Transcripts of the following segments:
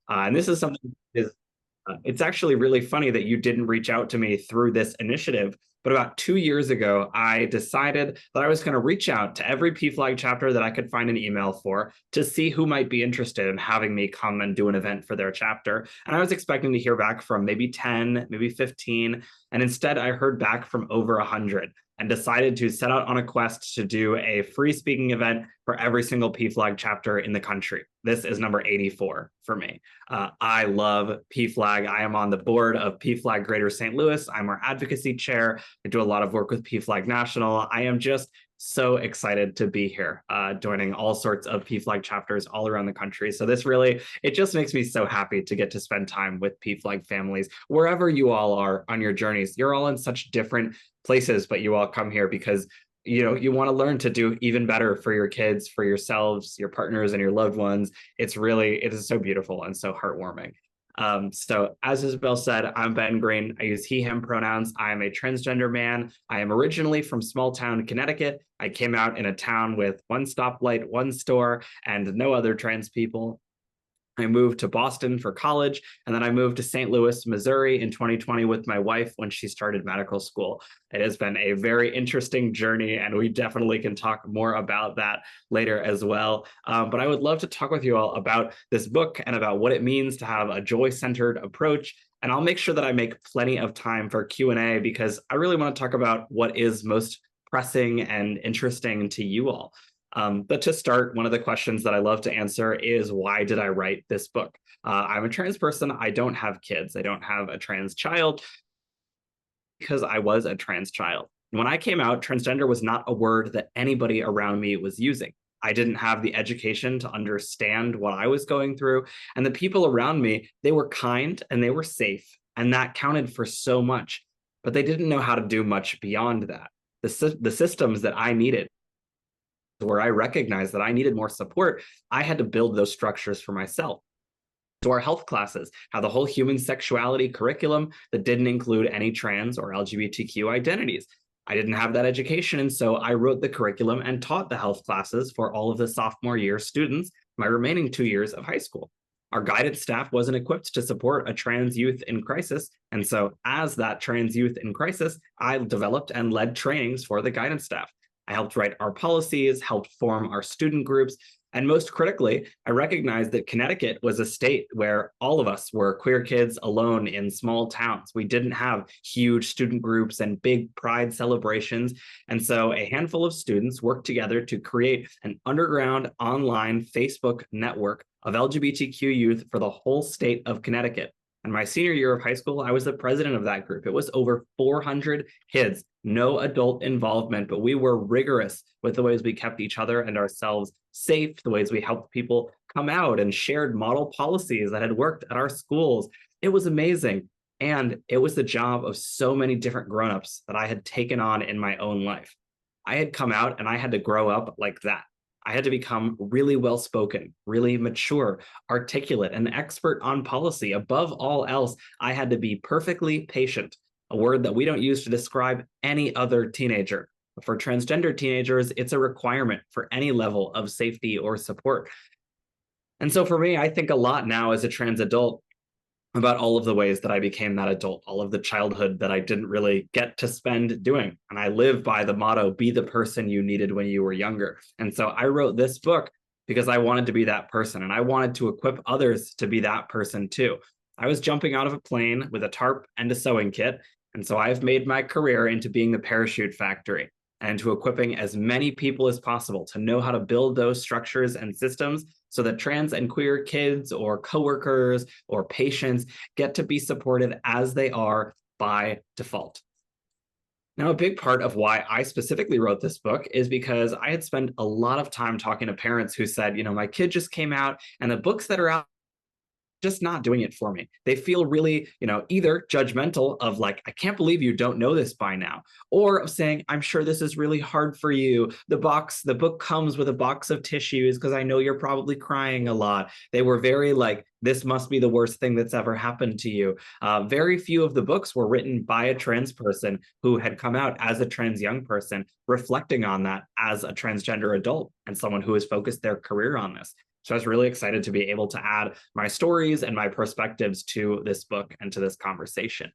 And this is something that is it's actually really funny that you didn't reach out to me through this initiative. But about 2 years ago, I decided that I was going to reach out to every PFLAG chapter that I could find an email for to see who might be interested in having me come and do an event for their chapter. And I was expecting to hear back from maybe 10, maybe 15. And instead, I heard back from over 100 and decided to set out on a quest to do a free speaking event for every single PFLAG chapter in the country. This is number 84 for me. I love PFLAG. I am on the board of PFLAG Greater St. Louis. I'm our advocacy chair. I do a lot of work with PFLAG National. I am just so excited to be here, joining all sorts of PFLAG chapters all around the country. So this really, it just makes me so happy to get to spend time with PFLAG families, wherever you all are on your journeys. You're all in such different places, but you all come here because you want to learn to do even better for your kids, for yourselves, your partners, and your loved ones. It is so beautiful and so heartwarming. So as Isabel said, I'm Ben Greene. I use he, him pronouns. I am a transgender man. I am originally from small town Connecticut. I came out in a town with one stoplight, one store, and no other trans people. I moved to Boston for college, and then I moved to St. Louis, Missouri in 2020 with my wife when she started medical school. It has been a very interesting journey, and we definitely can talk more about that later as well. But I would love to talk with you all about this book and about what it means to have a joy-centered approach. And I'll make sure that I make plenty of time for Q&A because I really want to talk about what is most pressing and interesting to you all. But to start, one of the questions that I love to answer is, why did I write this book? I'm a trans person. I don't have kids. I don't have a trans child because I was a trans child. When I came out, transgender was not a word that anybody around me was using. I didn't have the education to understand what I was going through. And the people around me, they were kind and they were safe. And that counted for so much. But they didn't know how to do much beyond that. The systems that I needed, where I recognized that I needed more support, I had to build those structures for myself. So our health classes have the whole human sexuality curriculum that didn't include any trans or LGBTQ identities. I didn't have that education, and so I wrote the curriculum and taught the health classes for all of the sophomore year students, my remaining 2 years of high school. Our guidance staff wasn't equipped to support a trans youth in crisis, and so as that trans youth in crisis, I developed and led trainings for the guidance staff. I helped write our policies, helped form our student groups, and most critically, I recognized that Connecticut was a state where all of us were queer kids alone in small towns. We didn't have huge student groups and big pride celebrations. And so a handful of students worked together to create an underground online Facebook network of LGBTQ youth for the whole state of Connecticut. And my senior year of high school, I was the president of that group. It was over 400 kids, no adult involvement, but we were rigorous with the ways we kept each other and ourselves safe, the ways we helped people come out and shared model policies that had worked at our schools. It was amazing. And it was the job of so many different grownups that I had taken on in my own life. I had come out and I had to grow up like that. I had to become really well-spoken, really mature, articulate, and expert on policy. Above all else, I had to be perfectly patient, a word that we don't use to describe any other teenager. For transgender teenagers, it's a requirement for any level of safety or support. And so for me, I think a lot now as a trans adult about all of the ways that I became that adult, all of the childhood that I didn't really get to spend doing. And I live by the motto, be the person you needed when you were younger. And so I wrote this book because I wanted to be that person and I wanted to equip others to be that person too. I was jumping out of a plane with a tarp and a sewing kit. And so I've made my career into being the parachute factory and to equipping as many people as possible to know how to build those structures and systems so that trans and queer kids or coworkers or patients get to be supported as they are by default. Now, a big part of why I specifically wrote this book is because I had spent a lot of time talking to parents who said, my kid just came out and the books that are out just not doing it for me. They feel really, either judgmental of like, I can't believe you don't know this by now, or of saying, I'm sure this is really hard for you. The book comes with a box of tissues because I know you're probably crying a lot. They were very like, this must be the worst thing that's ever happened to you. Very few of the books were written by a trans person who had come out as a trans young person, reflecting on that as a transgender adult and someone who has focused their career on this. So I was really excited to be able to add my stories and my perspectives to this book and to this conversation.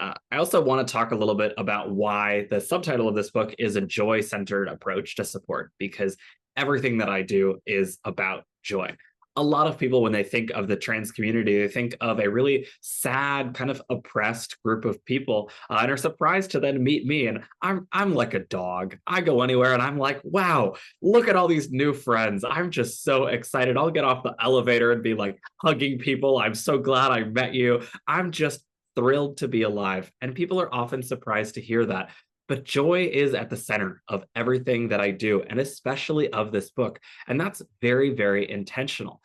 I also want to talk a little bit about why the subtitle of this book is a joy-centered approach to support, because everything that I do is about joy. A lot of people, when they think of the trans community, they think of a really sad, kind of oppressed group of people, and are surprised to then meet me. And I'm like a dog. I go anywhere, and I'm like, wow, look at all these new friends. I'm just so excited. I'll get off the elevator and be like hugging people. I'm so glad I met you. I'm just thrilled to be alive. And people are often surprised to hear that. But joy is at the center of everything that I do, and especially of this book. And that's very, very intentional.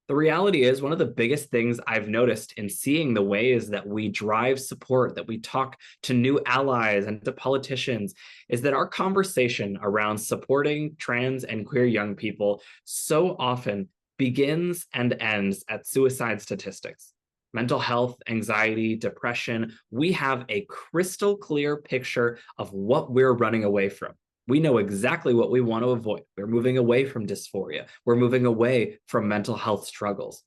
The reality is, one of the biggest things I've noticed in seeing the ways that we drive support, that we talk to new allies and to politicians, is that our conversation around supporting trans and queer young people so often begins and ends at suicide statistics. Mental health, anxiety, depression, we have a crystal clear picture of what we're running away from. We know exactly what we want to avoid. We're moving away from dysphoria. We're moving away from mental health struggles.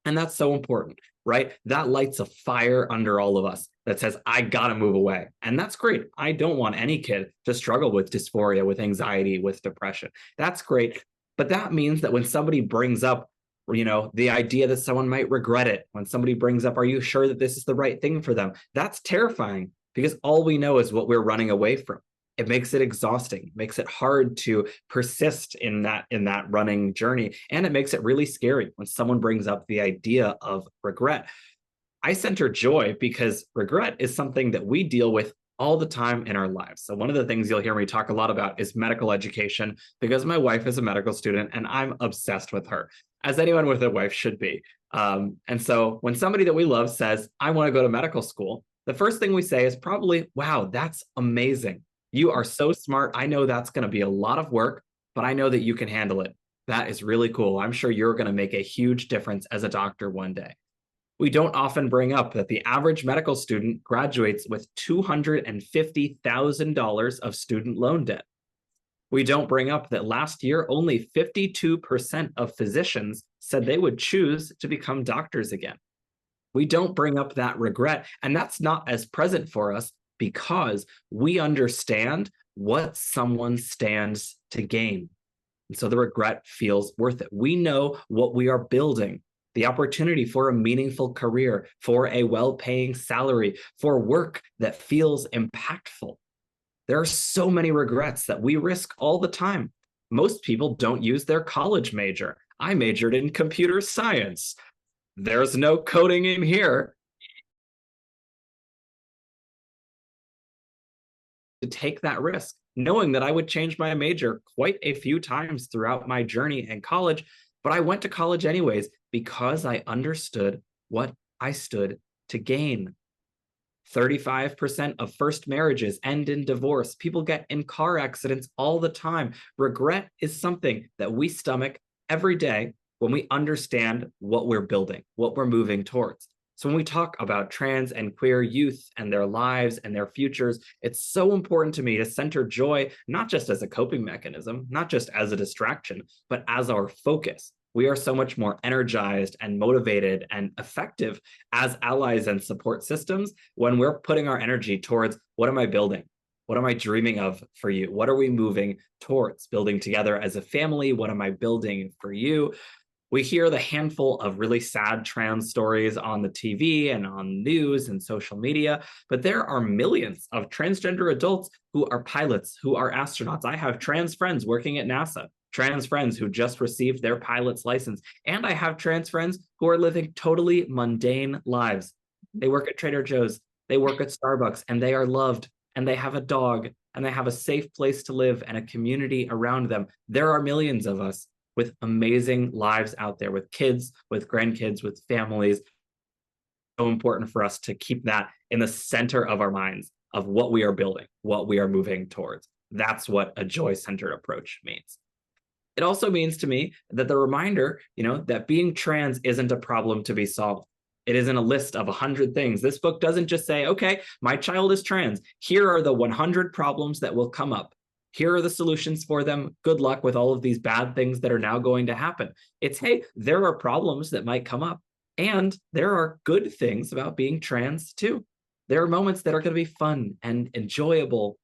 And that's so important, right? That lights a fire under all of us that says, I gotta move away. And that's great. I don't want any kid to struggle with dysphoria, with anxiety, with depression. That's great. But that means that when somebody brings up, the idea that someone might regret it, when somebody brings up, are you sure that this is the right thing for them? That's terrifying, because all we know is what we're running away from. It makes it exhausting, makes it hard to persist in that running journey, and it makes it really scary when someone brings up the idea of regret. I center joy because regret is something that we deal with all the time in our lives. So one of the things you'll hear me talk a lot about is medical education, because my wife is a medical student and I'm obsessed with her, as anyone with a wife should be. And so when somebody that we love says, I want to go to medical school, the first thing we say is probably, wow, that's amazing. You are so smart. I know that's going to be a lot of work, but I know that you can handle it. That is really cool. I'm sure you're going to make a huge difference as a doctor one day. We don't often bring up that the average medical student graduates with $250,000 of student loan debt. We don't bring up that last year, only 52% of physicians said they would choose to become doctors again. We don't bring up that regret, and that's not as present for us because we understand what someone stands to gain. And so the regret feels worth it. We know what we are building, the opportunity for a meaningful career, for a well-paying salary, for work that feels impactful. There are so many regrets that we risk all the time. Most people don't use their college major. I majored in computer science. There's no coding in here. To take that risk, knowing that I would change my major quite a few times throughout my journey in college, but I went to college anyways because I understood what I stood to gain. 35% of first marriages end in divorce. People get in car accidents all the time. Regret is something that we stomach every day when we understand what we're building, what we're moving towards. So when we talk about trans and queer youth and their lives and their futures, it's so important to me to center joy, not just as a coping mechanism, not just as a distraction, but as our focus. We are so much more energized and motivated and effective as allies and support systems when we're putting our energy towards, what am I building? What am I dreaming of for you? What are we moving towards? Building together as a family? What am I building for you? We hear the handful of really sad trans stories on the TV and on news and social media, but there are millions of transgender adults who are pilots, who are astronauts. I have trans friends working at NASA, trans friends who just received their pilot's license, and I have trans friends who are living totally mundane lives. They work at Trader Joe's, they work at Starbucks, and they are loved, and they have a dog, and they have a safe place to live and a community around them. There are millions of us with amazing lives out there, with kids, with grandkids, with families. So important for us to keep that in the center of our minds of what we are building, what we are moving towards. That's what a joy-centered approach means. It also means to me that the reminder, that being trans isn't a problem to be solved. It isn't a list of 100 things. This book doesn't just say, okay, my child is trans. Here are the 100 problems that will come up. Here are the solutions for them. Good luck with all of these bad things that are now going to happen. It's, hey, there are problems that might come up, and there are good things about being trans too. There are moments that are going to be fun and enjoyable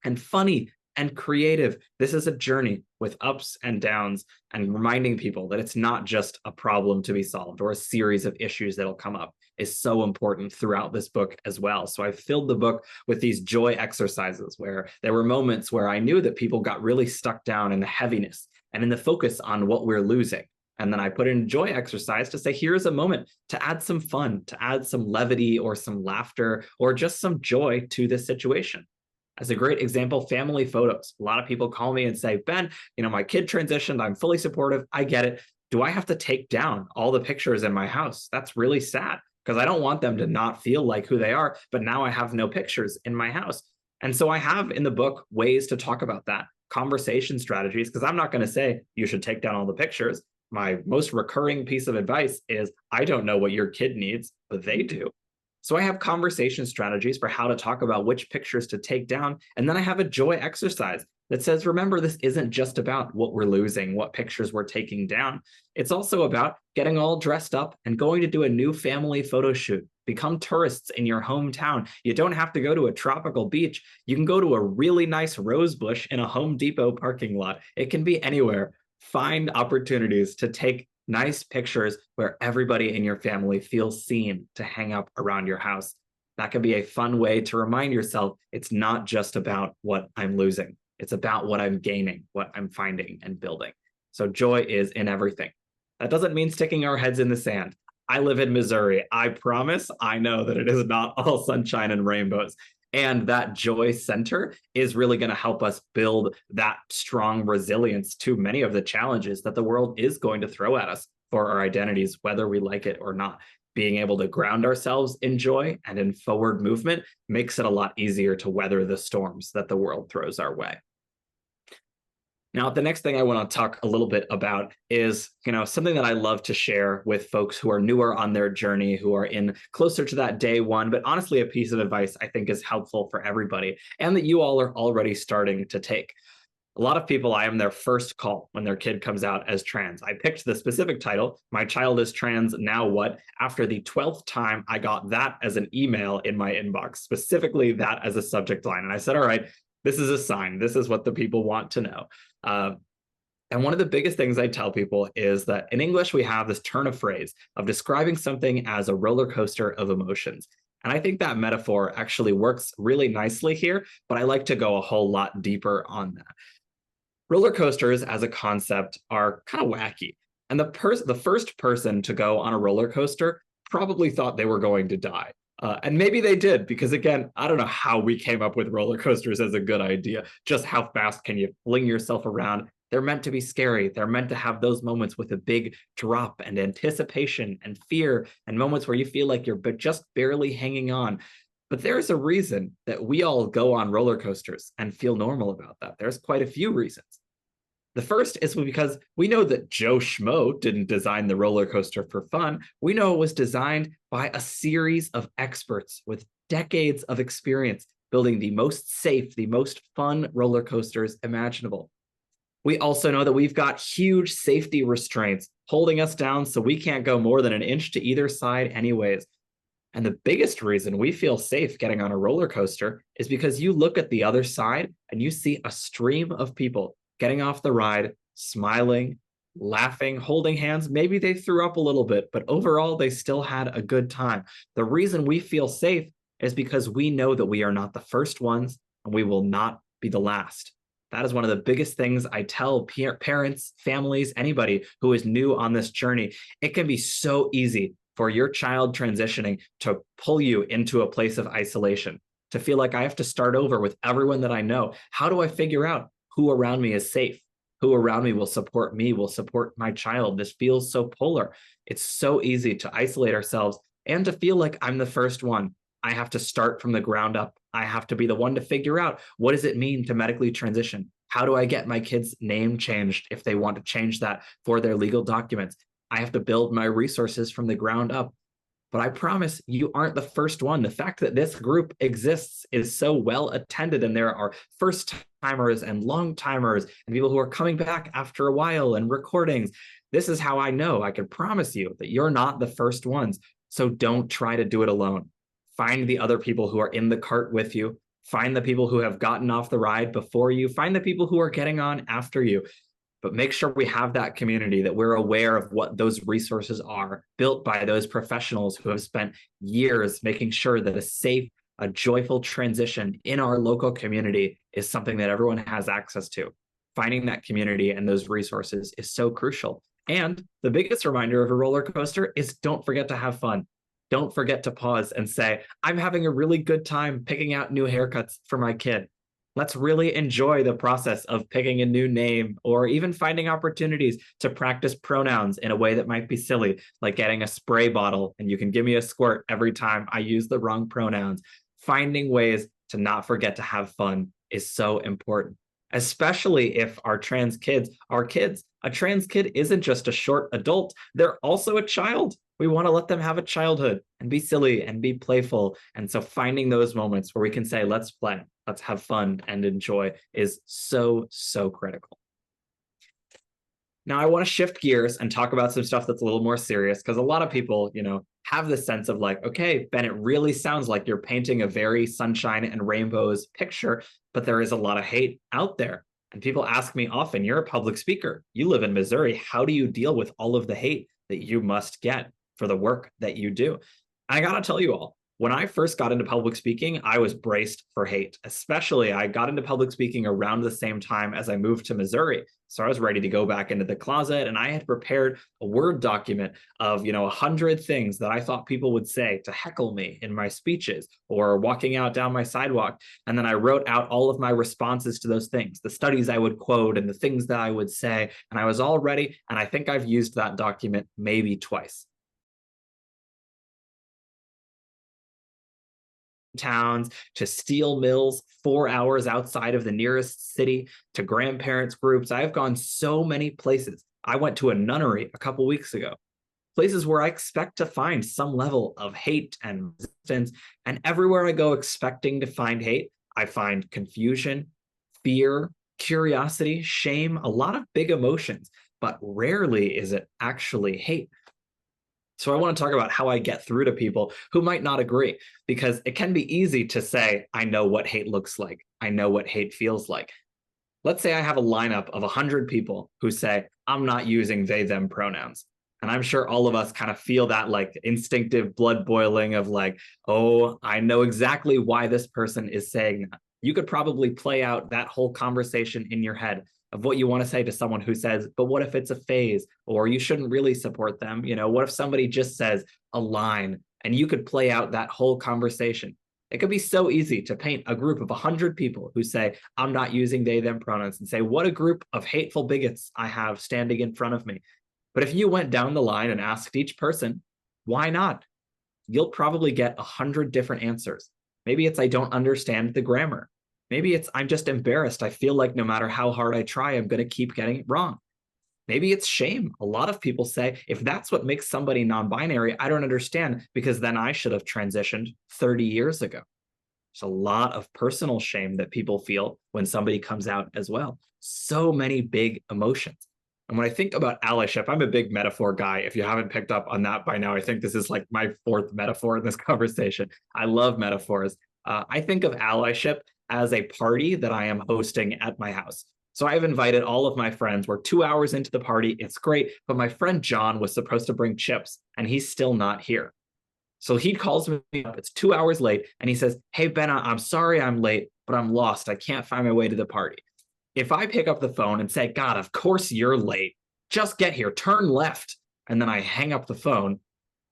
and funny and creative. This is a journey with ups and downs, and reminding people that it's not just a problem to be solved or a series of issues that'll come up is so important throughout this book as well. So I filled the book with these joy exercises where there were moments where I knew that people got really stuck down in the heaviness and in the focus on what we're losing. And then I put in a joy exercise to say, here's a moment to add some fun, to add some levity or some laughter or just some joy to this situation. As a great example, family photos. A lot of people call me and say, Ben, my kid transitioned. I'm fully supportive. I get it. Do I have to take down all the pictures in my house? That's really sad because I don't want them to not feel like who they are, but now I have no pictures in my house. And so I have in the book ways to talk about that, conversation strategies, because I'm not going to say you should take down all the pictures. My most recurring piece of advice is I don't know what your kid needs, but they do. So I have conversation strategies for how to talk about which pictures to take down. And then I have a joy exercise that says, remember, this isn't just about what we're losing, what pictures we're taking down. It's also about getting all dressed up and going to do a new family photo shoot. Become tourists in your hometown. You don't have to go to a tropical beach. You can go to a really nice rose bush in a Home Depot parking lot. It can be anywhere. Find opportunities to take nice pictures where everybody in your family feels seen to hang up around your house. That can be a fun way to remind yourself it's not just about what I'm losing. It's about what I'm gaining, what I'm finding and building. So joy is in everything. That doesn't mean sticking our heads in the sand. I live in Missouri. I promise I know that it is not all sunshine and rainbows. And that joy center is really going to help us build that strong resilience to many of the challenges that the world is going to throw at us for our identities, whether we like it or not. Being able to ground ourselves in joy and in forward movement makes it a lot easier to weather the storms that the world throws our way. Now, the next thing I want to talk a little bit about is, something that I love to share with folks who are newer on their journey, who are in closer to that day one, but honestly, a piece of advice I think is helpful for everybody and that you all are already starting to take. A lot of people, I am their first call when their kid comes out as trans. I picked the specific title, My Child is Trans, Now What? After the 12th time I got that as an email in my inbox, specifically that as a subject line. And I said, all right, this is a sign. This is what the people want to know. And one of the biggest things I tell people is that in English, we have this turn of phrase of describing something as a roller coaster of emotions. And I think that metaphor actually works really nicely here, but I like to go a whole lot deeper on that. Roller coasters as a concept are kind of wacky. And the first person to go on a roller coaster probably thought they were going to die. And maybe they did, because again, I don't know how we came up with roller coasters as a good idea. Just how fast can you fling yourself around? They're meant to be scary. They're meant to have those moments with a big drop and anticipation and fear and moments where you feel like you're just barely hanging on. But there's a reason that we all go on roller coasters and feel normal about that. There's quite a few reasons. The first is because we know that Joe Schmo didn't design the roller coaster for fun. We know it was designed by a series of experts with decades of experience building the most safe, the most fun roller coasters imaginable. We also know that we've got huge safety restraints holding us down so we can't go more than an inch to either side anyways. And the biggest reason we feel safe getting on a roller coaster is because you look at the other side and you see a stream of people getting off the ride, smiling, laughing, holding hands. Maybe they threw up a little bit, but overall, they still had a good time. The reason we feel safe is because we know that we are not the first ones and we will not be the last. That is one of the biggest things I tell parents, families, anybody who is new on this journey. It can be so easy for your child transitioning to pull you into a place of isolation, to feel like I have to start over with everyone that I know. How do I figure out who around me is safe? Who around me will support me, will support my child? This feels so polar. It's so easy to isolate ourselves and to feel like I'm the first one. I have to start from the ground up. I have to be the one to figure out, what does it mean to medically transition? How do I get my kid's name changed if they want to change that for their legal documents? I have to build my resources from the ground up. But I promise you aren't the first one. The fact that this group exists is so well attended, and there are first timers and long timers and people who are coming back after a while and recordings. This is how I know. I can promise you that you're not the first ones. So don't try to do it alone. Find the other people who are in the cart with you. Find the people who have gotten off the ride before you. Find the people who are getting on after you. But make sure we have that community, that we're aware of what those resources are, built by those professionals who have spent years making sure that a safe, a joyful transition in our local community is something that everyone has access to. Finding that community and those resources is so crucial. And the biggest reminder of a roller coaster is don't forget to have fun. Don't forget to pause and say, I'm having a really good time picking out new haircuts for my kid. Let's really enjoy the process of picking a new name or even finding opportunities to practice pronouns in a way that might be silly, like getting a spray bottle and you can give me a squirt every time I use the wrong pronouns. Finding ways to not forget to have fun is so important, especially if our trans kids are kids. A trans kid isn't just a short adult, they're also a child. We want to let them have a childhood and be silly and be playful. And so finding those moments where we can say, let's play, let's have fun and enjoy is so, so critical. Now, I want to shift gears and talk about some stuff that's a little more serious, because a lot of people, have this sense of like, okay, Ben, it really sounds like you're painting a very sunshine and rainbows picture, but there is a lot of hate out there. And people ask me often, you're a public speaker, you live in Missouri, how do you deal with all of the hate that you must get for the work that you do? I got to tell you all, when I first got into public speaking, I was braced for hate. Especially, I got into public speaking around the same time as I moved to Missouri. So I was ready to go back into the closet, and I had prepared a Word document of, 100 things that I thought people would say to heckle me in my speeches or walking out down my sidewalk. And then I wrote out all of my responses to those things, the studies I would quote and the things that I would say. And I was all ready. And I think I've used that document maybe twice. Towns to steel mills 4 hours outside of the nearest city to grandparents groups. I've gone so many places. I went to a nunnery a couple weeks ago, places where I expect to find some level of hate and resistance. And everywhere I go expecting to find hate, I find confusion, fear, curiosity, shame, a lot of big emotions, but rarely is it actually hate. So I want to talk about how I get through to people who might not agree, because it can be easy to say, I know what hate looks like. I know what hate feels like. Let's say I have a lineup of 100 people who say, I'm not using they, them pronouns. And I'm sure all of us kind of feel that like instinctive blood boiling of like, oh, I know exactly why this person is saying that. You could probably play out that whole conversation in your head of what you want to say to someone who says, but what if it's a phase, or you shouldn't really support them? What if somebody just says a line, and you could play out that whole conversation? It could be so easy to paint a group of 100 people who say, I'm not using they, them pronouns, and say, what a group of hateful bigots I have standing in front of me. But if you went down the line and asked each person, why not? You'll probably get 100 different answers. Maybe it's, I don't understand the grammar. Maybe it's, I'm just embarrassed. I feel like no matter how hard I try, I'm going to keep getting it wrong. Maybe it's shame. A lot of people say, if that's what makes somebody non-binary, I don't understand, because then I should have transitioned 30 years ago. There's a lot of personal shame that people feel when somebody comes out as well. So many big emotions. And when I think about allyship, I'm a big metaphor guy. If you haven't picked up on that by now, I think this is like my fourth metaphor in this conversation. I love metaphors. I think of allyship as a party that I am hosting at my house. So I've invited all of my friends. We're 2 hours into the party. It's great. But my friend John was supposed to bring chips, and he's still not here. So he calls me up. It's 2 hours late. And he says, hey, Ben, I'm sorry I'm late, but I'm lost. I can't find my way to the party. If I pick up the phone and say, God, of course you're late. Just get here. Turn left. And then I hang up the phone.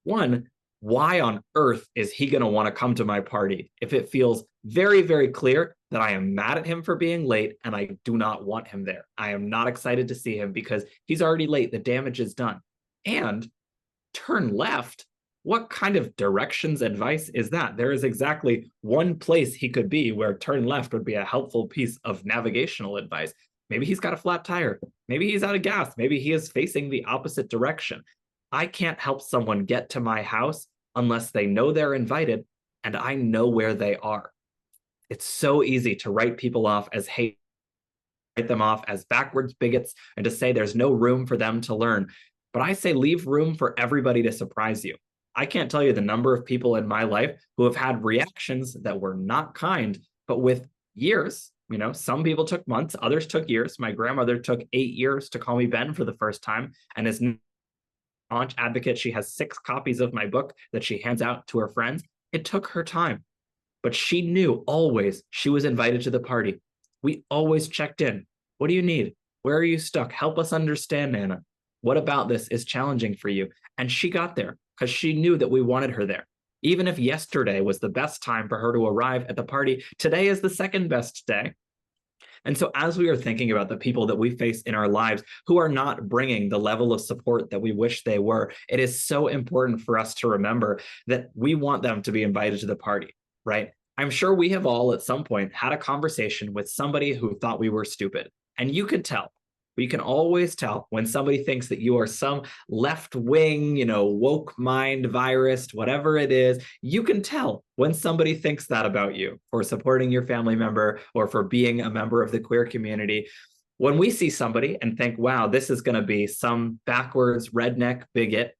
One, why on earth is he going to want to come to my party if it feels very, very clear that I am mad at him for being late and I do not want him there? I am not excited to see him because he's already late. The damage is done. And turn left. What kind of directions advice is that? There is exactly one place he could be where turn left would be a helpful piece of navigational advice. Maybe he's got a flat tire. Maybe he's out of gas. Maybe he is facing the opposite direction. I can't help someone get to my house unless they know they're invited and I know where they are. It's so easy to write people off as hate them off as backwards bigots and to say there's no room for them to learn. But I say leave room for everybody to surprise you. I can't tell you the number of people in my life who have had reactions that were not kind, but with years. Some people took months, others took years. My grandmother took 8 years to call me Ben for the first time and is a staunch advocate. She has 6 copies of my book that she hands out to her friends. It took her time, but she knew always she was invited to the party. We always checked in. What do you need? Where are you stuck? Help us understand, Nana. What about this is challenging for you? And she got there because she knew that we wanted her there. Even if yesterday was the best time for her to arrive at the party, today is the second best day. And so, as we are thinking about the people that we face in our lives who are not bringing the level of support that we wish they were, it is so important for us to remember that we want them to be invited to the party, right? I'm sure we have all at some point had a conversation with somebody who thought we were stupid. And you could tell. You can always tell when somebody thinks that you are some left wing, woke mind virus, whatever it is. You can tell when somebody thinks that about you for supporting your family member or for being a member of the queer community. When we see somebody and think, wow, this is going to be some backwards redneck bigot,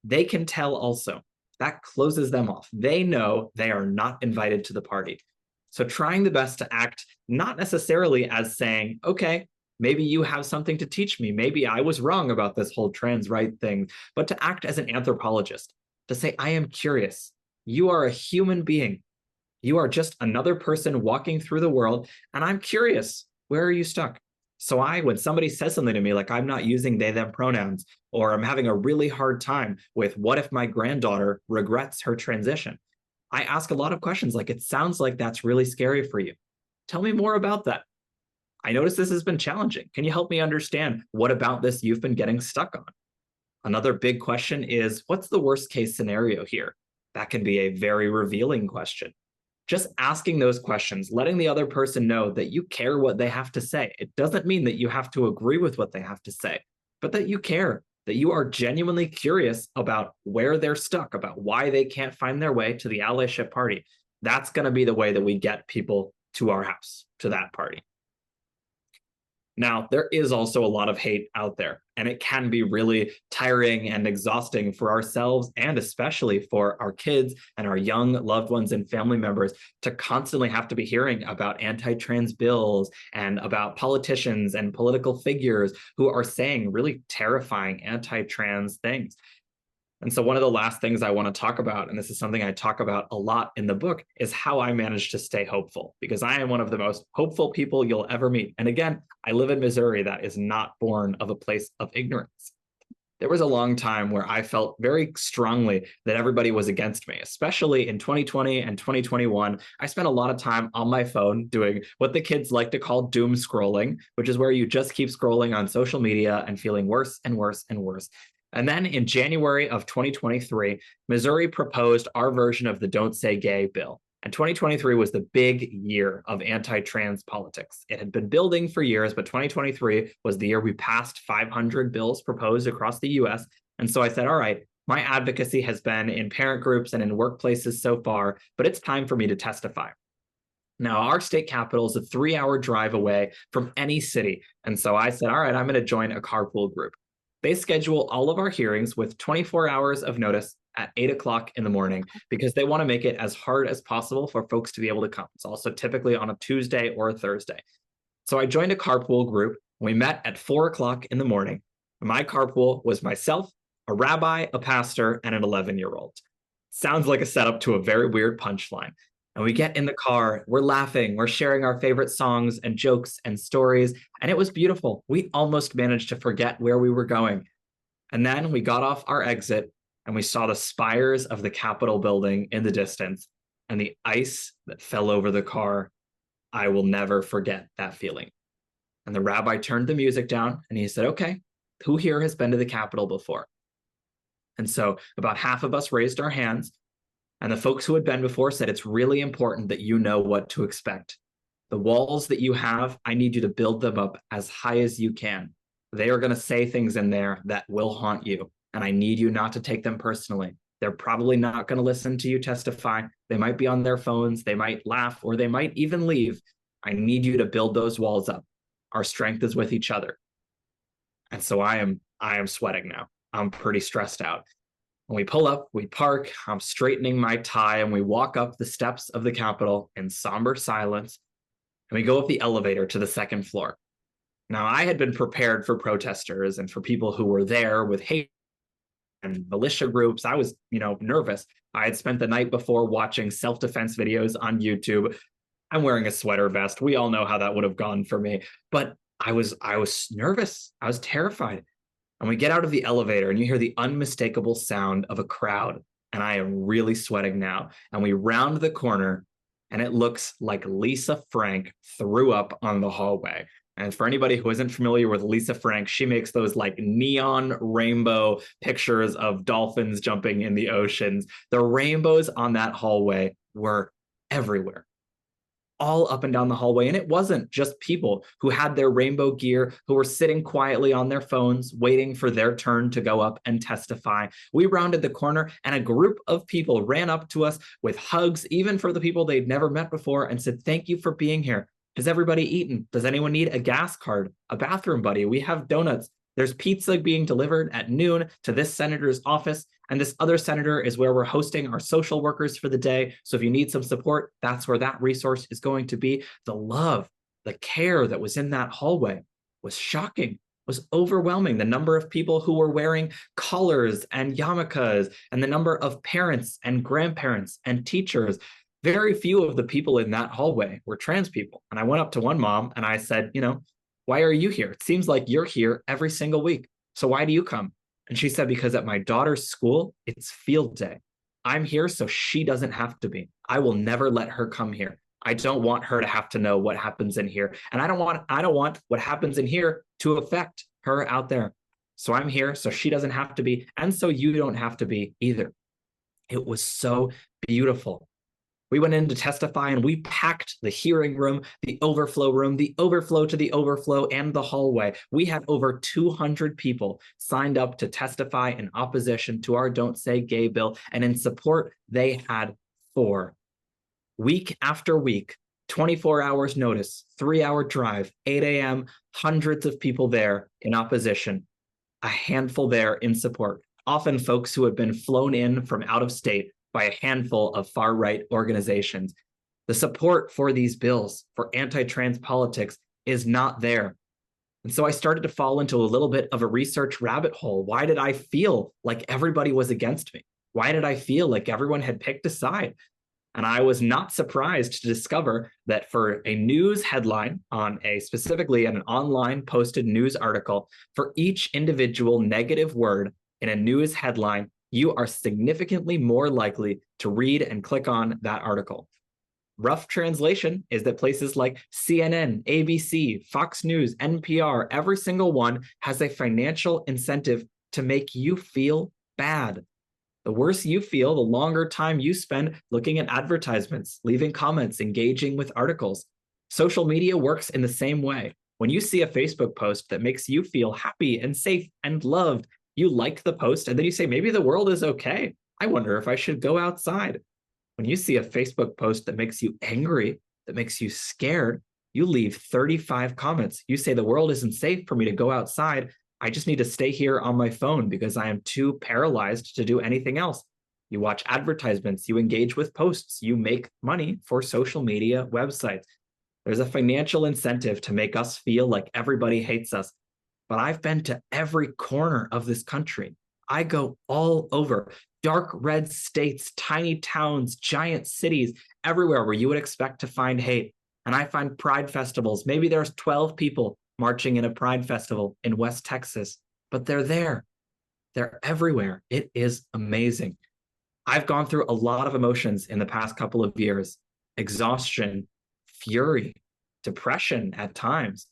they can tell also. That closes them off. They know they are not invited to the party. So trying the best to act not necessarily as saying, okay, maybe you have something to teach me. Maybe I was wrong about this whole trans right thing, but to act as an anthropologist, to say, I am curious. You are a human being. You are just another person walking through the world, and I'm curious. Where are you stuck? So when somebody says something to me like I'm not using they, them pronouns, or I'm having a really hard time with what if my granddaughter regrets her transition, I ask a lot of questions like, it sounds like that's really scary for you. Tell me more about that. I notice this has been challenging. Can you help me understand what about this you've been getting stuck on? Another big question is, what's the worst case scenario here? That can be a very revealing question. Just asking those questions, letting the other person know that you care what they have to say. It doesn't mean that you have to agree with what they have to say, but that you care, that you are genuinely curious about where they're stuck, about why they can't find their way to the allyship party. That's going to be the way that we get people to our house, to that party. Now, there is also a lot of hate out there, and it can be really tiring and exhausting for ourselves and especially for our kids and our young loved ones and family members to constantly have to be hearing about anti-trans bills and about politicians and political figures who are saying really terrifying anti-trans things. And so one of the last things I want to talk about, and this is something I talk about a lot in the book, is how I managed to stay hopeful, because I am one of the most hopeful people you'll ever meet. And again, I live in Missouri that is not born of a place of ignorance. There was a long time where I felt very strongly that everybody was against me, especially in 2020 and 2021. I spent a lot of time on my phone doing what the kids like to call doom scrolling, which is where you just keep scrolling on social media and feeling worse and worse and worse. And then in January of 2023, Missouri proposed our version of the Don't Say Gay bill. And 2023 was the big year of anti-trans politics. It had been building for years, but 2023 was the year we passed 500 bills proposed across the US. And so I said, all right, my advocacy has been in parent groups and in workplaces so far, but it's time for me to testify. Now, our state capital is a 3-hour drive away from any city. And so I said, all right, I'm going to join a carpool group. They schedule all of our hearings with 24 hours of notice at 8 o'clock in the morning because they want to make it as hard as possible for folks to be able to come. It's also typically on a Tuesday or a Thursday. So I joined a carpool group. We met at 4 o'clock in the morning. My carpool was myself, a rabbi, a pastor, and an 11-year-old. Sounds like a setup to a very weird punchline. And we get in the car, we're laughing, we're sharing our favorite songs and jokes and stories, and it was beautiful. We almost managed to forget where we were going. And then we got off our exit and we saw the spires of the Capitol building in the distance and the ice that fell over the car. I will never forget that feeling. And the rabbi turned the music down and he said, okay, who here has been to the Capitol before? And so about half of us raised our hands. And the folks who had been before said, it's really important that you know what to expect. The walls that you have, I need you to build them up as high as you can. They are going to say things in there that will haunt you. And I need you not to take them personally. They're probably not going to listen to you testify. They might be on their phones. They might laugh, or they might even leave. I need you to build those walls up. Our strength is with each other. And so I am sweating now. I'm pretty stressed out. When we pull up, we park, I'm straightening my tie, and we walk up the steps of the Capitol in somber silence, and we go up the elevator to the second floor. Now, I had been prepared for protesters and for people who were there with hate and militia groups. I was, nervous. I had spent the night before watching self-defense videos on YouTube. I'm wearing a sweater vest. We all know how that would have gone for me. But I was nervous. I was terrified. And we get out of the elevator and you hear the unmistakable sound of a crowd. And I am really sweating now. And we round the corner and it looks like Lisa Frank threw up on the hallway. And for anybody who isn't familiar with Lisa Frank, she makes those like neon rainbow pictures of dolphins jumping in the oceans. The rainbows on that hallway were everywhere, all up and down the hallway. And it wasn't just people who had their rainbow gear, who were sitting quietly on their phones, waiting for their turn to go up and testify. We rounded the corner and a group of people ran up to us with hugs, even for the people they'd never met before, and said, "Thank you for being here. Has everybody eaten? Does anyone need a gas card, a bathroom buddy? We have donuts. There's pizza being delivered at noon to this senator's office. And this other senator is where we're hosting our social workers for the day. So if you need some support, that's where that resource is going to be." The love, the care that was in that hallway was shocking, was overwhelming. The number of people who were wearing collars and yarmulkes, and the number of parents and grandparents and teachers. Very few of the people in that hallway were trans people. And I went up to one mom and I said, "Why are you here? It seems like you're here every single week. So why do you come?" And she said, "Because at my daughter's school, it's field day. I'm here so she doesn't have to be. I will never let her come here. I don't want her to have to know what happens in here. And I don't want what happens in here to affect her out there. So I'm here so she doesn't have to be, and so you don't have to be either." It was so beautiful. We went in to testify and we packed the hearing room, the overflow to the overflow, and the hallway. We had over 200 people signed up to testify in opposition to our Don't Say Gay bill, and in support, they had 4. Week after week, 24 hours notice, 3-hour drive, 8 a.m., hundreds of people there in opposition, a handful there in support, often folks who had been flown in from out of state by a handful of far-right organizations. The support for these bills, for anti-trans politics, is not there. And so I started to fall into a little bit of a research rabbit hole. Why did I feel like everybody was against me? Why did I feel like everyone had picked a side? And I was not surprised to discover that for a news headline specifically an online posted news article, for each individual negative word in a news headline, you are significantly more likely to read and click on that article. Rough translation is that places like CNN, ABC, Fox News, NPR, every single one has a financial incentive to make you feel bad. The worse you feel, the longer time you spend looking at advertisements, leaving comments, engaging with articles. Social media works in the same way. When you see a Facebook post that makes you feel happy and safe and loved, you like the post, and then you say, "Maybe the world is okay. I wonder if I should go outside." When you see a Facebook post that makes you angry, that makes you scared, you leave 35 comments. You say, "The world isn't safe for me to go outside. I just need to stay here on my phone because I am too paralyzed to do anything else." You watch advertisements, you engage with posts, you make money for social media websites. There's a financial incentive to make us feel like everybody hates us. But I've been to every corner of this country. I go all over. Dark red states, tiny towns, giant cities, everywhere where you would expect to find hate. And I find pride festivals. Maybe there's 12 people marching in a pride festival in West Texas, but they're there. They're everywhere. It is amazing. I've gone through a lot of emotions in the past couple of years: exhaustion, fury, depression at times.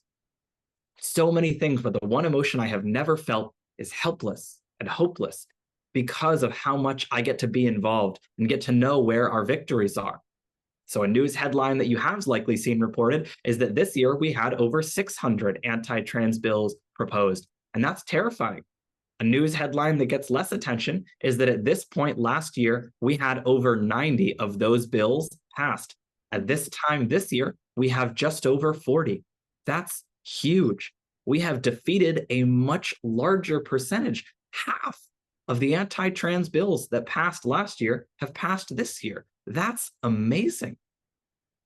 So many things, but the one emotion I have never felt is helpless and hopeless because of how much I get to be involved and get to know where our victories are. So a news headline that you have likely seen reported is that this year we had over 600 anti-trans bills proposed, and that's terrifying. A news headline that gets less attention is that at this point last year, we had over 90 of those bills passed. At this time this year, we have just over 40. That's huge. We have defeated a much larger percentage. Half of the anti-trans bills that passed last year have passed this year. That's amazing.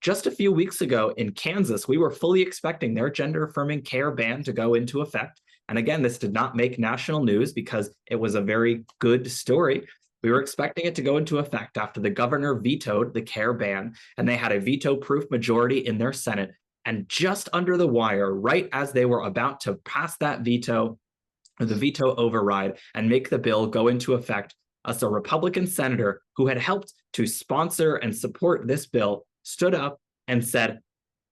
Just a few weeks ago in Kansas, we were fully expecting their gender affirming care ban to go into effect. And again, this did not make national news because it was a very good story. We were expecting it to go into effect after the governor vetoed the care ban, and they had a veto proof majority in their Senate. And just under the wire, right as they were about to pass that veto, or the veto override, and make the bill go into effect, a Republican senator who had helped to sponsor and support this bill stood up and said,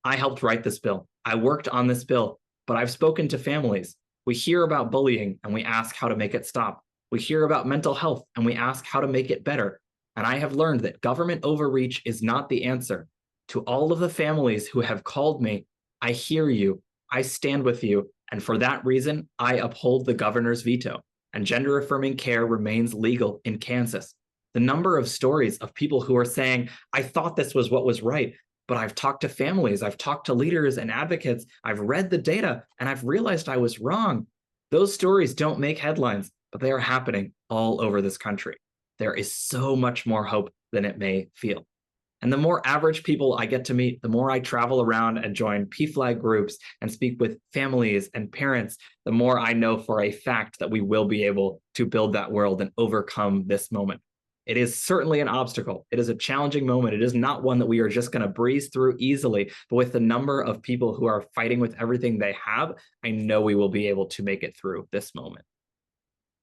I helped write this bill. I worked on this bill, but I've spoken to families. We hear about bullying and we ask how to make it stop. We hear about mental health and we ask how to make it better. And I have learned that government overreach is not the answer. To all of the families who have called me, I hear you. I stand with you. And for that reason, I uphold the governor's veto. And gender affirming care remains legal in Kansas. The number of stories of people who are saying, I thought this was what was right, but I've talked to families, I've talked to leaders and advocates, I've read the data, and I've realized I was wrong. Those stories don't make headlines, but they are happening all over this country. There is so much more hope than it may feel. And the more average people I get to meet, the more I travel around and join PFLAG groups and speak with families and parents, the more I know for a fact that we will be able to build that world and overcome this moment. It is certainly an obstacle. It is a challenging moment. It is not one that we are just going to breeze through easily. But with the number of people who are fighting with everything they have, I know we will be able to make it through this moment.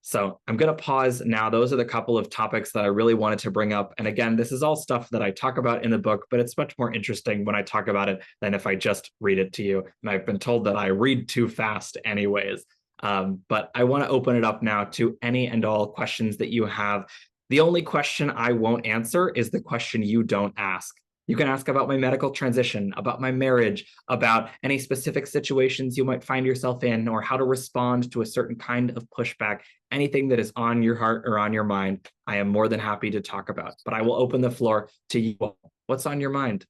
So I'm going to pause now. Those are the couple of topics that I really wanted to bring up. And again, this is all stuff that I talk about in the book, but it's much more interesting when I talk about it than if I just read it to you. And I've been told that I read too fast anyways. But I want to open it up now to any and all questions that you have. The only question I won't answer is the question you don't ask. You can ask about my medical transition, about my marriage, about any specific situations you might find yourself in, or how to respond to a certain kind of pushback, anything that is on your heart or on your mind. I am more than happy to talk about, but I will open the floor to you all. What's on your mind?